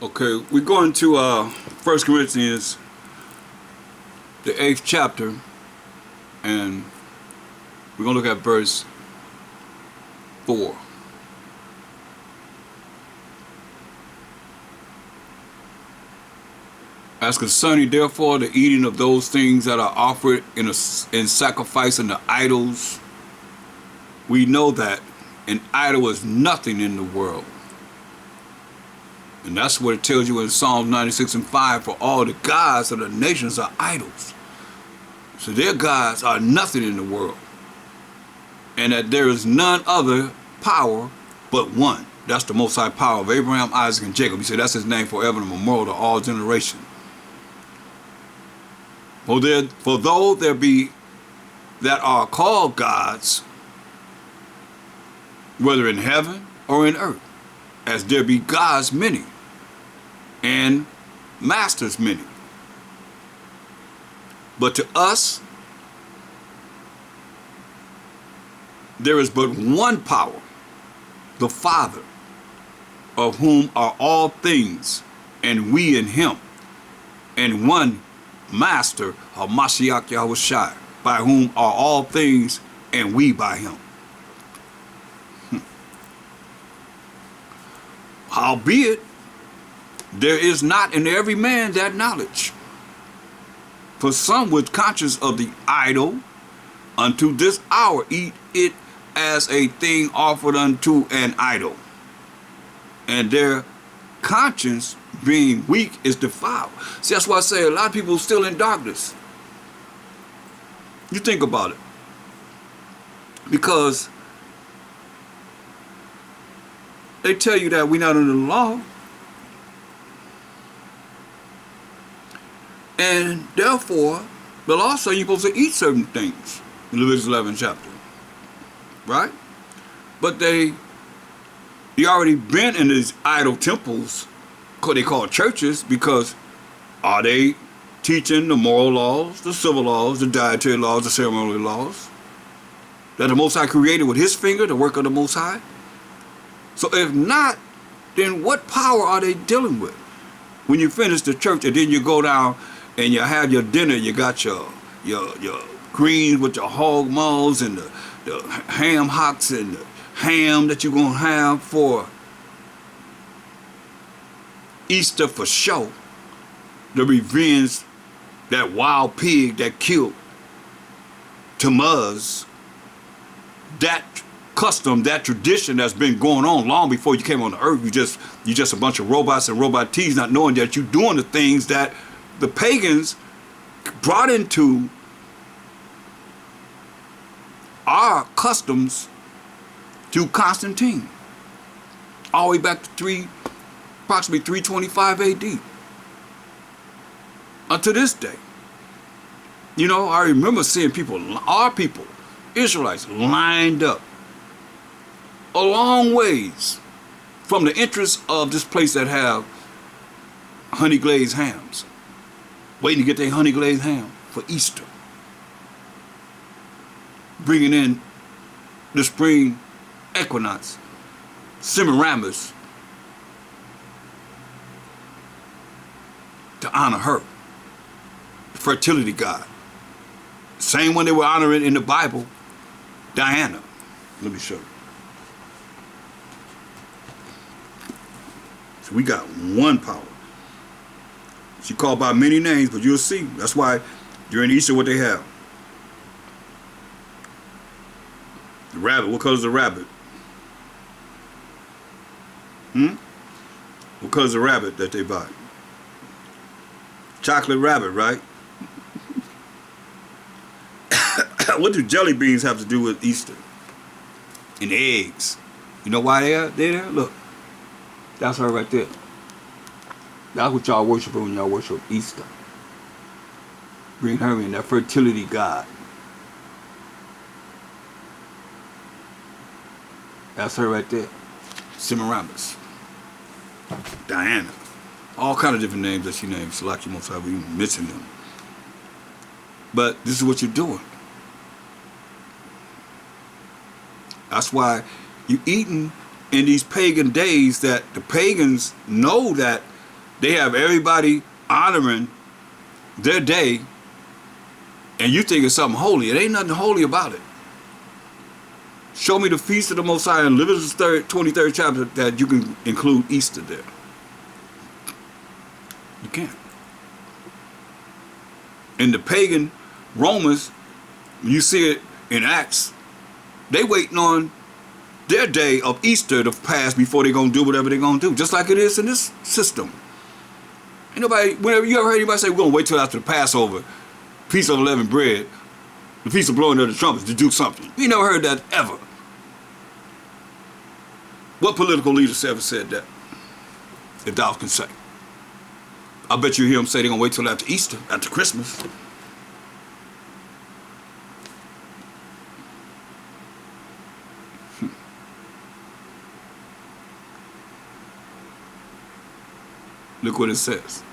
Okay, we're going to 1 Corinthians, the 8th chapter, and we're going to look at verse 4. As concerning therefore the eating of those things that are offered in sacrifice unto idols, we know that an idol is nothing in the world. And that's what it tells you in Psalms 96:5, for all the gods of the nations are idols. So their gods are nothing in the world. And that there is none other power but one. That's the most high power of Abraham, Isaac, and Jacob. He said that's his name forever and memorial to all generations. For though there be that are called gods, whether in heaven or in earth, as there be gods many, and masters many. But to us, there is but one power, the Father, of whom are all things, and we in him, and one Master of MASHAYACH YAHAWASHI, by whom are all things, and we by him. Howbeit, there is not in every man that knowledge. For some with conscience of the idol, unto this hour eat it as a thing offered unto an idol, and their conscience being weak is defiled. See, that's why I say a lot of people are still in darkness. You think about it. Because they tell you that we're not under the law. And therefore, the law says you're supposed to eat certain things in Leviticus 11 chapter. Right? But they already been in these idol temples, what they call churches, because are they teaching the moral laws, the civil laws, the dietary laws, the ceremonial laws that the Most High created with his finger, the work of the Most High? So if not, then what power are they dealing with? When you finish the church and then you go down and you have your dinner, you got your greens with your hog maws and the ham hocks and the ham that you're going to have for Easter for show, the revenge that wild pig that killed Tammuz, that custom, that tradition that's been going on long before you came on the earth. You just a bunch of robots and robot T's, not knowing that you're doing the things that the pagans brought into our customs through Constantine, all the way back to approximately 325 AD. Until this day. You know, I remember seeing people, our people, Israelites, lined up a long ways from the entrance of this place that have honey glazed hams, waiting to get their honey glazed ham for Easter, bringing in the spring equinox, Semiramis, to honor her, the fertility god. Same one they were honoring in the Bible, Diana. Let me show you. So we got one power. She called by many names, but you'll see. That's why during Easter what they have. The rabbit. What color is the rabbit? What color is the rabbit that they buy? Chocolate rabbit, right? What do jelly beans have to do with Easter? And eggs. You know why they're there? Look. That's her right there. That's what y'all worship when y'all worship Easter. Bring her in, that fertility god. That's her right there. Semiramis. Diana. All kind of different names that she named. Select you most have even mentioned them. But this is what you're doing. That's why you eating in these pagan days, that the pagans know that They have everybody honoring their day, and you think it's something holy. It ain't nothing holy about it. Show me the feast of the Most High in Leviticus 23rd chapter that you can include Easter there. You can't. In the pagan Romans, you see it in Acts, they waiting on their day of Easter to pass before they're going to do whatever they're going to do, just like it is in this system. Ain't nobody, whenever you ever heard anybody say, we're going to wait till after the Passover, Feast of Unleavened Bread, the Feast of Blowing of the Trumpets to do something. You never heard that ever. What political leaders ever said that? If thou can say. I bet you hear them say they're going to wait till after Easter, after Christmas. Look what it says.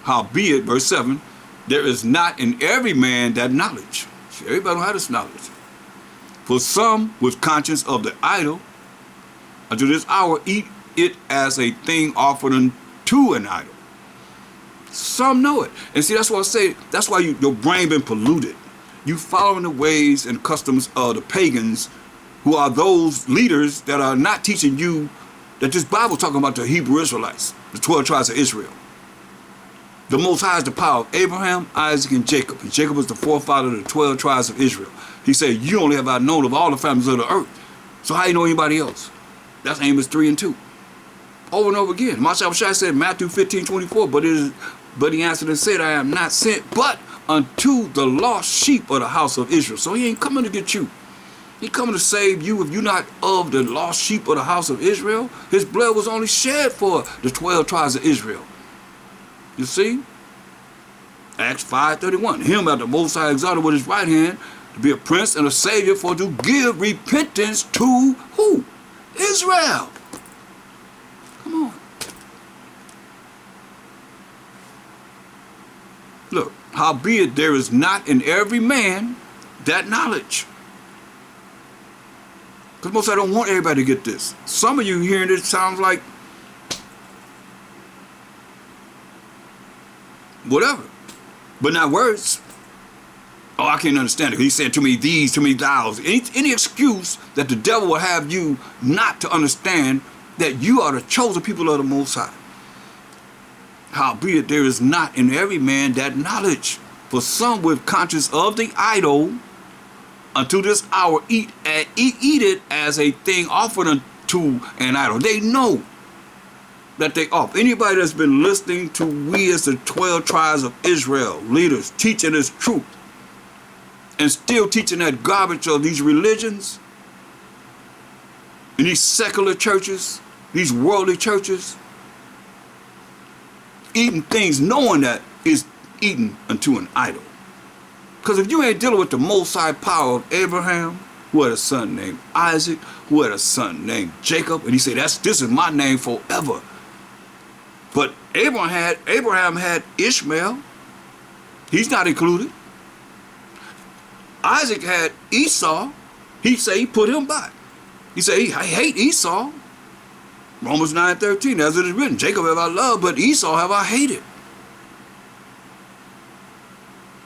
Howbeit, verse 7, there is not in every man that knowledge. See, everybody don't have this knowledge. For some with conscience of the idol, unto this hour eat it as a thing offered unto an idol. Some know it. And see, that's what I say, that's why your brain been polluted. You following the ways and customs of the pagans, who are those leaders that are not teaching you that this Bible talking about the Hebrew Israelites, the 12 tribes of Israel. The Most High is the power of Abraham, Isaac, and Jacob. And Jacob was the forefather of the 12 tribes of Israel. He said, you only have I known of all the families of the earth. So how you know anybody else? That's Amos 3 and 2. Over and over again. MASHAYACH said, Matthew 15:24, but he answered and said, I am not sent but unto the lost sheep of the house of Israel. So he ain't coming to get you. He coming to save you if you're not of the lost sheep of the house of Israel. His blood was only shed for the 12 tribes of Israel. You see? Acts 5:31. Him at the Most High exalted with his right hand to be a prince and a savior, for to give repentance to who? Israel. Come on. Look, howbeit there is not in every man that knowledge. Because most I don't want everybody to get this. Some of you hearing this sounds like whatever, but not words. Oh, I can't understand it. He said to me these, to me thous. Any excuse that the devil will have you not to understand that you are the chosen people of the Most High. Howbeit there is not in every man that knowledge. For some with conscience of the idol, unto this hour eat it as a thing offered unto an idol. They know that they offer. Anybody that's been listening to we as the 12 tribes of Israel, leaders, teaching this truth, and still teaching that garbage of these religions, in these secular churches, these worldly churches, eating things knowing that is eaten unto an idol. Because if you ain't dealing with the Most High power of Abraham, who had a son named Isaac, who had a son named Jacob, and he said, this is my name forever. But Abraham had Ishmael. He's not included. Isaac had Esau. He said he put him back. He said, I hate Esau. Romans 9:13, as it is written, Jacob have I loved, but Esau have I hated.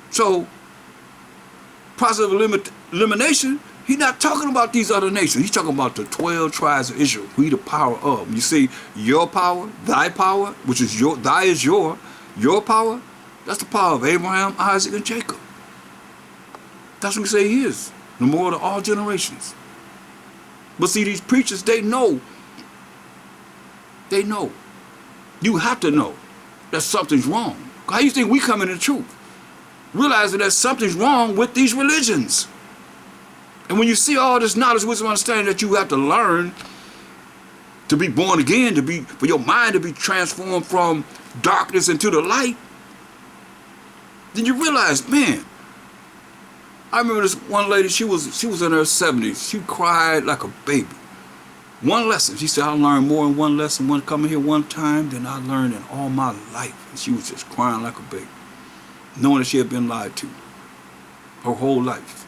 So, process of elimination, he's not talking about these other nations. He's talking about the 12 tribes of Israel. We the power of. You see, your power, thy power, which is your power, that's the power of Abraham, Isaac, and Jacob. That's what we say he is. The Lord of all generations. But see, these preachers, they know. They know. You have to know that something's wrong. How do you think we come in the truth? Realizing that something's wrong with these religions. And when you see all this knowledge, wisdom, understanding that you have to learn to be born again, for your mind to be transformed from darkness into the light, then you realize, man, I remember this one lady, she was in her 70s. She cried like a baby. One lesson. She said, I learned more in one lesson, coming here one time, than I learned in all my life. And she was just crying like a baby, knowing that she had been lied to her whole life.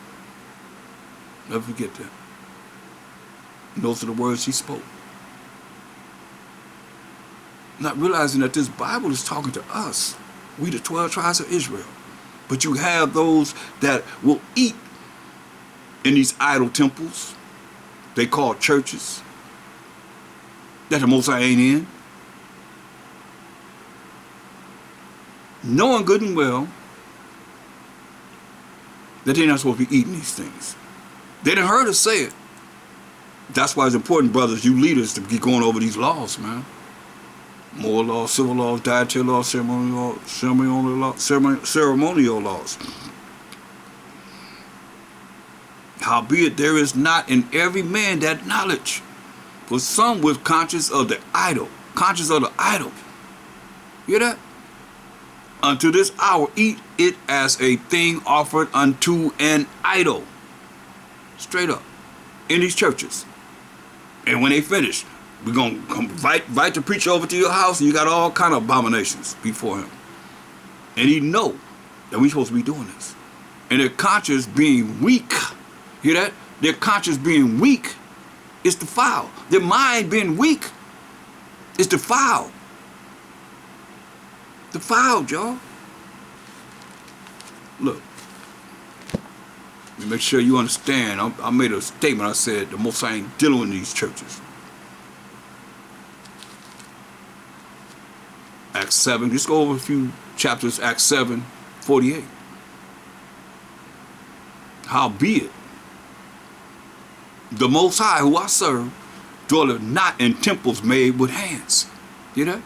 Never forget that. And those are the words she spoke. Not realizing that this Bible is talking to us, we the 12 tribes of Israel. But you have those that will eat in these idol temples, they call churches, that the Most High ain't in. Knowing good and well that they're not supposed to be eating these things. They done heard us say it. That's why it's important, brothers, you leaders, to keep going over these laws, man. Moral laws, civil laws, dietary laws, ceremonial laws. Howbeit there is not in every man that knowledge, for some was conscious of the idol. Conscious of the idol. Hear that? Unto this hour eat it as a thing offered unto an idol. Straight up. In these churches. And when they finish, we're going to invite the preacher over to your house, and you got all kind of abominations before him. And he know that we're supposed to be doing this. And their conscience being weak, hear that? Their conscience being weak is defiled. Their mind being weak is defiled. Defiled, y'all. Look. Make sure you understand. I made a statement. I said the Most High ain't dealing with these churches. Acts 7. Just go over a few chapters. Acts 7, 48. Howbeit, the Most High, who I serve, dwelleth not in temples made with hands. You know?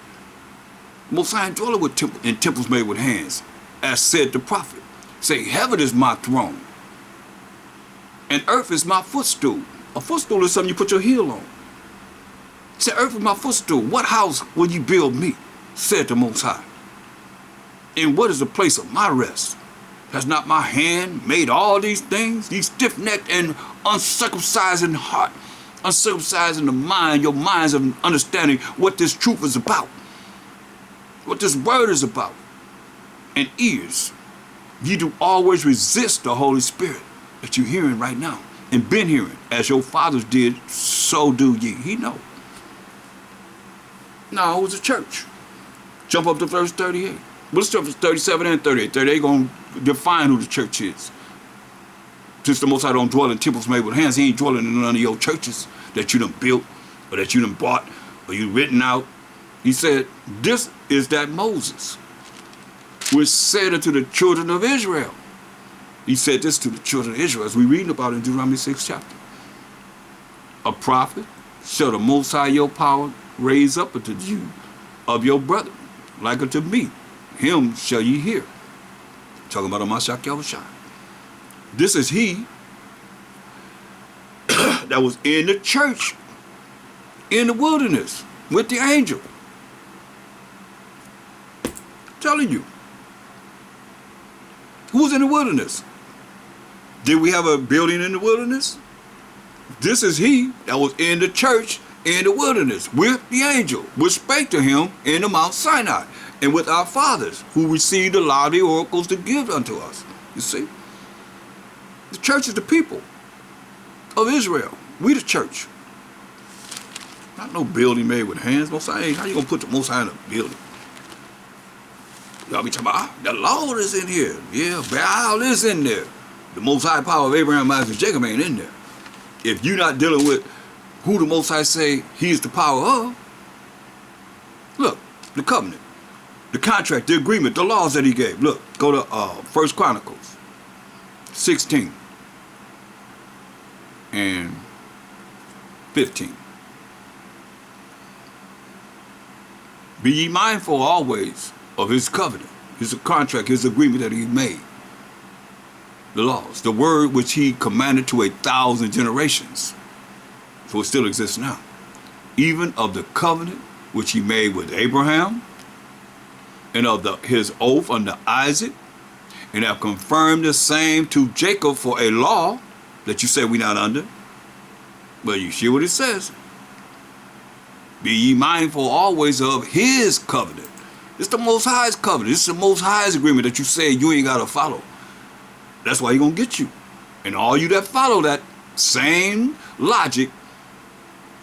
Most High ain't dwelling in temples made with hands, as said the prophet. Say, heaven is my throne, and earth is my footstool. A footstool is something you put your heel on. Say, earth is my footstool. What house will you build me? Said the Most High. And what is the place of my rest? Has not my hand made all these things? These stiff-necked and uncircumcised in heart, uncircumcised in the mind, your minds of understanding what this truth is about, what this word is about, and ears. You do always resist the Holy Spirit that you're hearing right now and been hearing. As your fathers did, so do ye. He know. No, it was a church. Jump up to verse 38. Let's jump to 37 and 38. 38 going to define who the church is. Since the Most High don't dwell in temples made with hands, he ain't dwelling in none of your churches that you done built or that you done bought or you written out. He said, this is that Moses, which said unto the children of Israel. He said this to the children of Israel, as we read about in Deuteronomy 6 chapter. A prophet shall the Most High your power raise up unto you of your brother, like unto me. Him shall ye hear. Talking about a MASHAYACH. This is he that was in the church, in the wilderness, with the angel. Telling you. Who was in the wilderness? Did we have a building in the wilderness? This is he that was in the church in the wilderness with the angel, which spake to him in the Mount Sinai, and with our fathers, who received the law of the oracles to give unto us. You see? The church is the people of Israel. We the church. Not no building made with hands. Most High, how you gonna put the Most High in a building? Y'all be talking about, the Lord is in here. Yeah, Baal is in there. The Most High power of Abraham, Isaac, and Jacob ain't in there. If you're not dealing with who the Most High say he is the power of, look, the covenant, the contract, the agreement, the laws that he gave. Look, go to 1 Chronicles 16 and 15. Be ye mindful always of his covenant, his contract, his agreement that he made. The laws, the word which he commanded to 1,000 generations. So it still exists now. Even of the covenant which he made with Abraham, and of his oath unto Isaac, and have confirmed the same to Jacob for a law that you say we not under. But you see what it says. Be ye mindful always of his covenant. It's the Most High's covenant. It's the Most High's agreement that you say you ain't got to follow. That's why he's going to get you. And all you that follow that same logic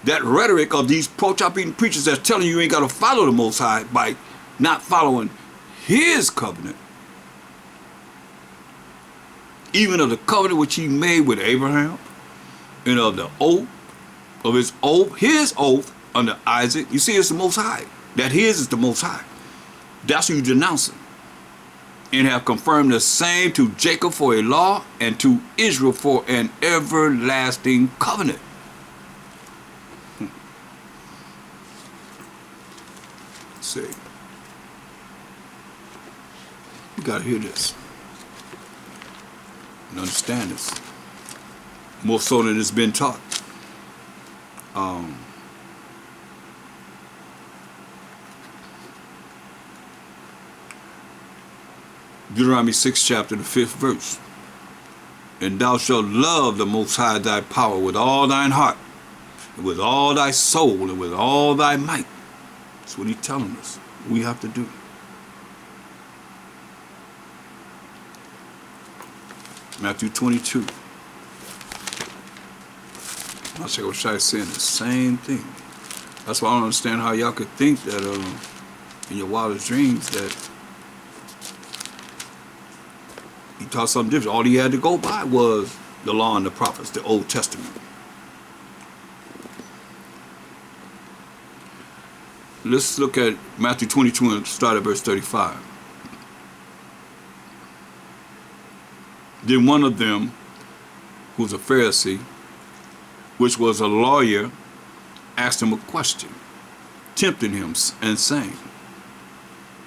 that rhetoric of these pork-chop-eating preachers that's telling you ain't got to follow the Most High by not following his covenant, even of the covenant which he made with Abraham, and of the oath, of his oath under Isaac. You see, it's the Most High. That his is the Most High. That's who you denouncing. And have confirmed the same to Jacob for a law and to Israel for an everlasting covenant. Let's see. You got to hear this and understand this more so than it's been taught. Deuteronomy 6 chapter, the 5th verse. And thou shalt love the Most High thy power with all thine heart, and with all thy soul, and with all thy might. That's what he's telling us we have to do. Matthew 22. MASHAYACH is saying the same thing. That's why I don't understand how y'all could think that in your wildest dreams that he taught something different. All he had to go by was the law and the prophets, the Old Testament. Let's look at Matthew 22 and start at verse 35. Then one of them, who was a Pharisee, which was a lawyer, asked him a question, tempting him and saying,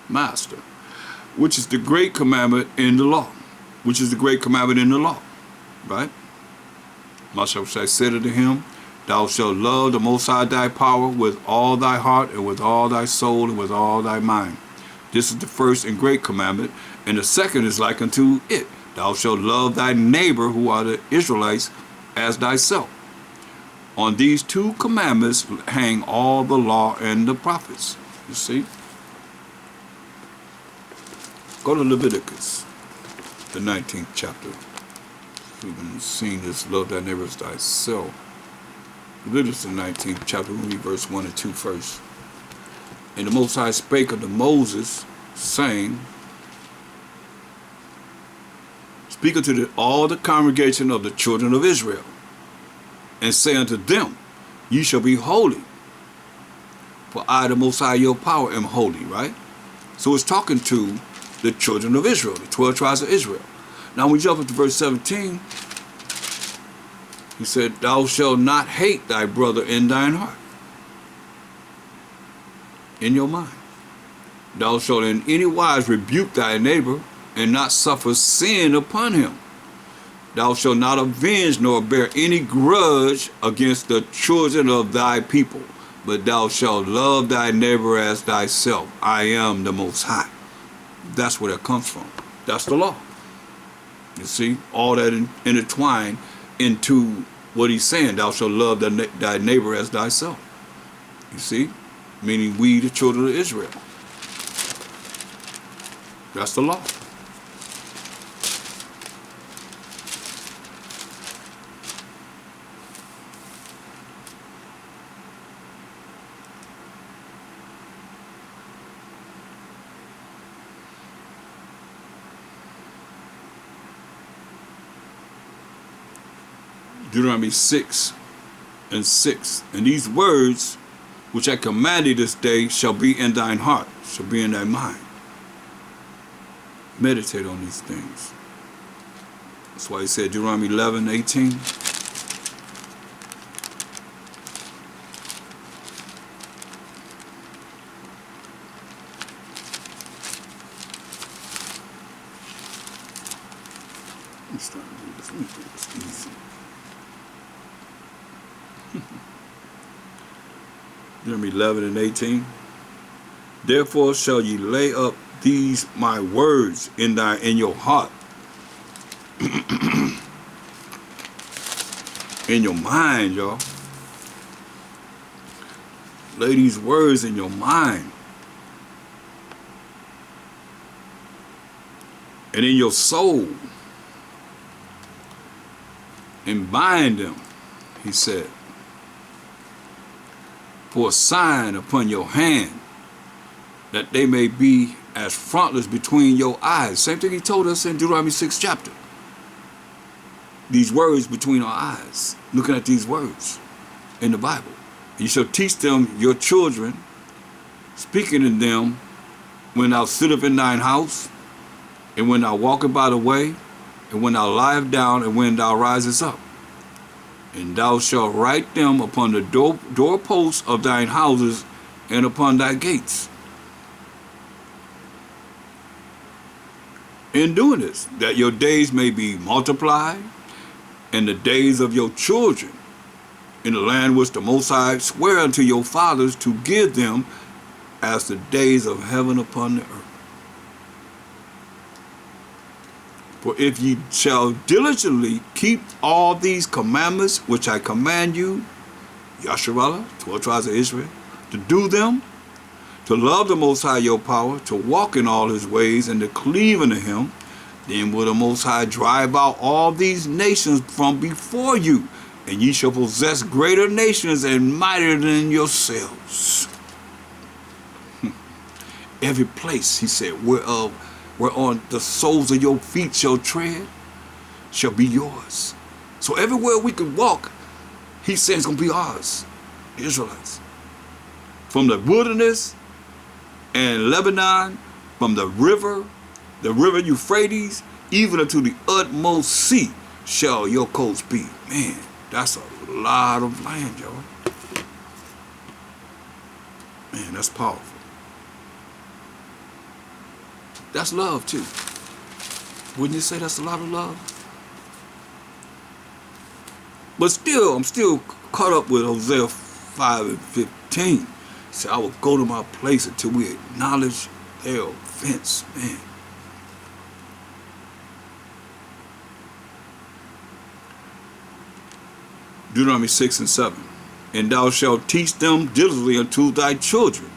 Master, which is the great commandment in the law? Which is the great commandment in the law? Right? MASHAYACH said unto him, Thou shalt love the Most High thy power with all thy heart, and with all thy soul, and with all thy mind. This is the first and great commandment, and the second is like unto it. Thou shalt love thy neighbor, who are the Israelites, as thyself. On these two commandments hang all the law and the prophets. You see? Go to Leviticus, the 19th chapter. We've been seeing this, love thy neighbor as thyself. Leviticus, the 19th chapter, we'll read verse 1 and 2 first. And the Most High spake unto Moses, saying, Speak unto all the congregation of the children of Israel, and say unto them, Ye shall be holy, for I, the Most High, your power, am holy, right? So it's talking to the children of Israel, the 12 tribes of Israel. Now we jump up to verse 17. He said, Thou shalt not hate thy brother in thine heart, in your mind. Thou shalt in any wise rebuke thy neighbor, and not suffer sin upon him. Thou shalt not avenge nor bear any grudge against the children of thy people, but thou shalt love thy neighbor as thyself. I am the Most High. That's where that comes from. That's the law. You see, all that intertwined into what he's saying. Thou shalt love thy neighbor as thyself. You see, meaning we, the children of Israel. That's the law. Deuteronomy 6 and 6. And these words which I command thee this day shall be in thine heart, shall be in thy mind. Meditate on these things. That's why he said Deuteronomy 11:18. Let's start with this. Let me do this easy. Deuteronomy 11 and 18. Therefore shall ye lay up these my words in your heart, in your mind, y'all. Lay these words in your mind and in your soul, and bind them, he said. for a sign upon your hand, that they may be as frontlets between your eyes. Same thing he told us in Deuteronomy 6th chapter. These words between our eyes, looking at these words in the Bible. You shall teach them your children, speaking in them when thou sittest in thine house, and when thou walkest by the way, and when thou liest down, and when thou risest up. And thou shalt write them upon the doorposts of thine houses and upon thy gates. In doing this, that your days may be multiplied, and the days of your children in the land which the Most High sware unto your fathers to give them, as the days of heaven upon the earth. For if ye shall diligently keep all these commandments which I command you, Yasharallah, 12 tribes of Israel, to do them, to love the Most High your power, to walk in all his ways, and to cleave unto him, then will the Most High drive out all these nations from before you, and ye shall possess greater nations and mightier than yourselves. Every place, he said, whereon the soles of your feet shall tread, shall be yours. So everywhere we can walk, he said it's going to be ours, the Israelites. From the wilderness and Lebanon, from the river Euphrates, even unto the utmost sea shall your coast be. Man, that's a lot of land, y'all. Man, that's powerful. That's love too. Wouldn't you say that's a lot of love? But still, I'm still caught up with Hosea 5 and 15. He said, I will go to my place until we acknowledge their offense. Man. Deuteronomy 6 and 7. And thou shalt teach them diligently unto thy children,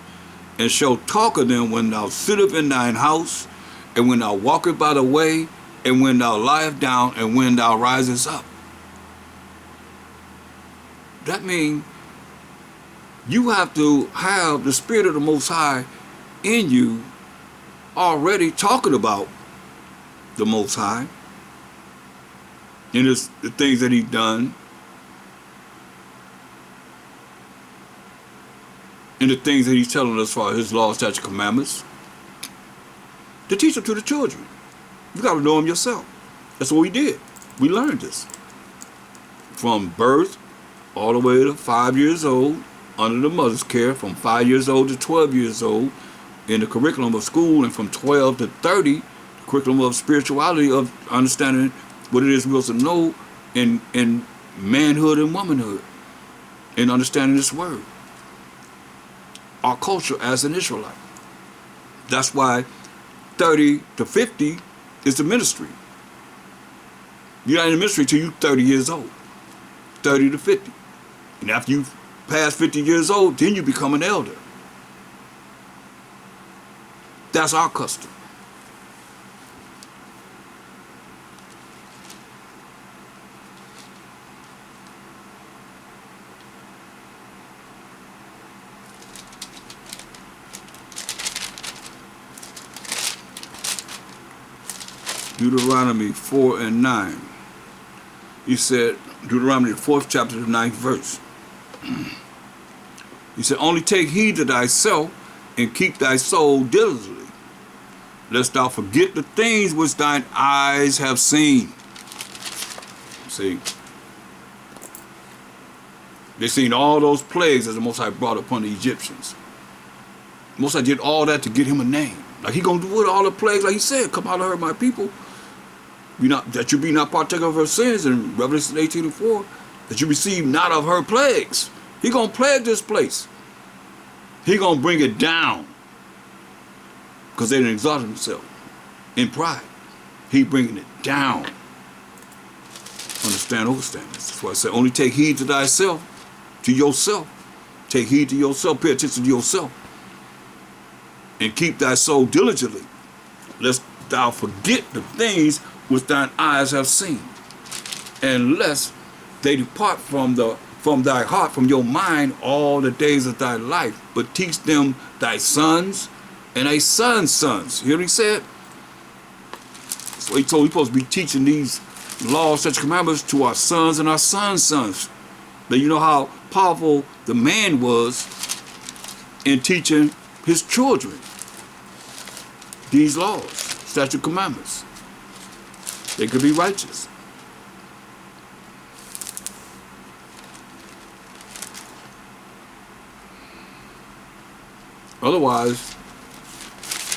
and shalt talk of them when thou sittest in thine house, and when thou walkest by the way, and when thou liest down, and when thou risest up. That means you have to have the Spirit of the Most High in you already talking about the Most High and the things that he's done and the things that he's telling us for his law, statutes, commandments, to teach them to the children. You got to know them yourself. That's what we did. We learned this. From birth all the way to 5 years old, under the mother's care, from 5 years old to 12 years old, in the curriculum of school, and from 12 to 30, the curriculum of spirituality, of understanding what it is we're supposed to know in manhood and womanhood, and understanding this word. Our culture as an Israelite. That's why 30 to 50 is the ministry. You're not in the ministry till you're 30 years old. 30 to 50. And after you pass 50 years old, then you become an elder. That's our custom. Deuteronomy 4 and 9. He said, Deuteronomy the 4th chapter, the 9th verse. He said, only take heed to thyself and keep thy soul diligently, lest thou forget the things which thine eyes have seen. See, they seen all those plagues that the Most High brought upon the Egyptians. The Most High did all that to get him a name. Like he gonna do it, all the plagues, like he said, come out of her, my people. That you be not partaker of her sins in Revelation 18 and 4, that you receive not of her plagues. He gonna plague this place. He gonna bring it down. Because they didn't exalt himself in pride. He bringing it down. Understand, overstand this. That's why I say only take heed to thyself, to yourself. Take heed to yourself, pay attention to yourself. And keep thy soul diligently, lest thou forget the things which thine eyes have seen, and lest they depart from from thy heart, from your mind, all the days of thy life, but teach them thy sons and thy sons' sons. You hear what he said? So he told we're supposed to be teaching these laws, such commandments to our sons and our sons' sons. But you know how powerful the man was in teaching his children these laws, statute commandments. They could be righteous. Otherwise,